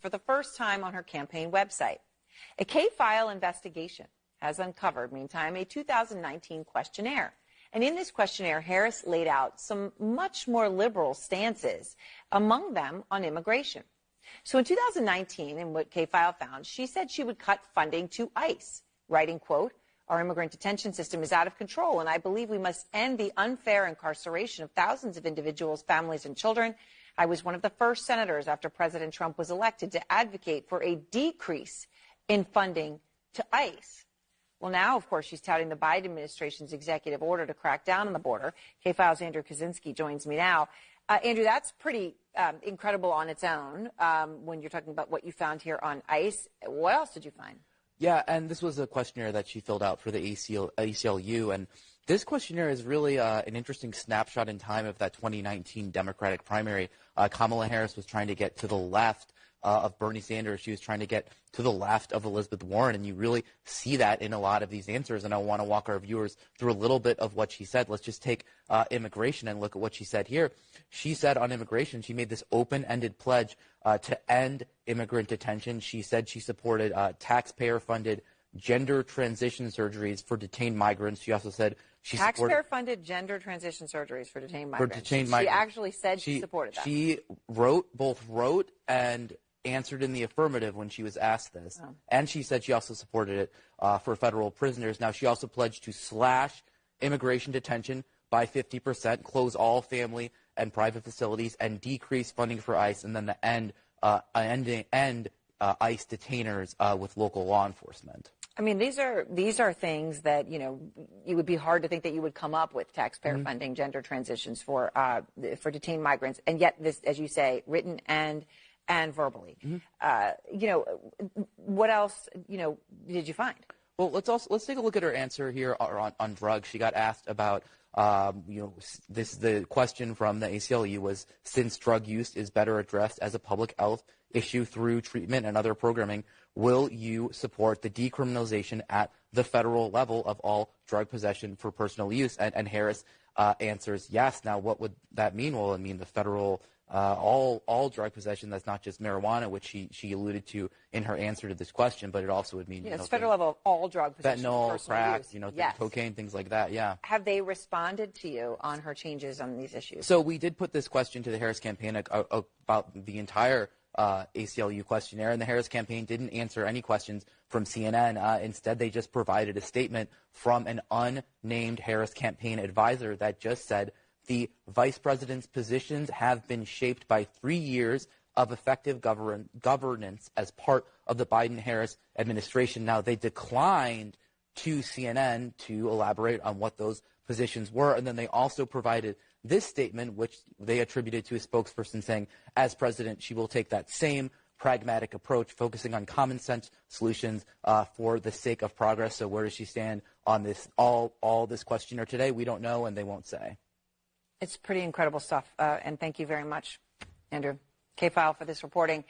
for the first time on her campaign website. A K-file investigation has uncovered, meantime, a 2019 questionnaire. And in this questionnaire, Harris laid out some much more liberal stances, among them on immigration. So in 2019, in what K-file found, she said she would cut funding to ICE, writing, quote, "Our immigrant detention system is out of control, and I believe we must end the unfair incarceration of thousands of individuals, families, and children. I was one of the first senators after President Trump was elected to advocate for a decrease in funding to ICE." Well, now, of course, she's touting the Biden administration's executive order to crack down on the border. K-File's Andrew Kaczynski joins me now. Andrew, that's pretty incredible on its own when you're talking about what you found here on ICE. What else did you find? Yeah, and this was a questionnaire that she filled out for the ACLU, and this questionnaire is really an interesting snapshot in time of that 2019 Democratic primary. Kamala Harris was trying to get to the left of Bernie Sanders. She was trying to get to the left of Elizabeth Warren, and you really see that in a lot of these answers, and I want to walk our viewers through a little bit of what she said. Let's just take immigration and look at what she said here. She said on immigration, she made this open-ended pledge to end immigrant detention. She said she supported taxpayer-funded gender transition surgeries for detained migrants. She also said she supported taxpayer-funded gender transition surgeries for detained migrants. She actually said she supported that. She both wrote and answered in the affirmative when she was asked this. Oh. And she said she also supported it for federal prisoners. Now, she also pledged to slash immigration detention by 50%, close all family and private facilities, and decrease funding for ICE, and then the end ICE detainers with local law enforcement. I mean, these are things that, you know, it would be hard to think that you would come up with taxpayer funding gender transitions for detained migrants, and yet this, as you say, written and verbally. You know, what else, you know, did you find? Well, let's take a look at her answer here on drugs. She got asked about the question from the ACLU was, since drug use is better addressed as a public health issue through treatment and other programming, will you support the decriminalization at the federal level of all drug possession for personal use? And Harris answers yes. Now, what would that mean? Well, it mean the federal all drug possession. That's not just marijuana, which she alluded to in her answer to this question, but it also would mean it's federal level of all drug possession, fentanyl, crack, use. Cocaine, things like that. Yeah. Have they responded to you on her changes on these issues? So we did put this question to the Harris campaign about the entire ACLU questionnaire, and the Harris campaign didn't answer any questions from CNN. Instead, they just provided a statement from an unnamed Harris campaign advisor that just said, the vice president's positions have been shaped by 3 years of effective governance as part of the Biden-Harris administration. Now, they declined to CNN to elaborate on what those positions were, and then they also provided this statement, which they attributed to a spokesperson saying, as president, she will take that same pragmatic approach, focusing on common sense solutions for the sake of progress. So where does she stand on this, all this questionnaire today? We don't know, and they won't say. It's pretty incredible stuff, and thank you very much, Andrew K-File, for this reporting.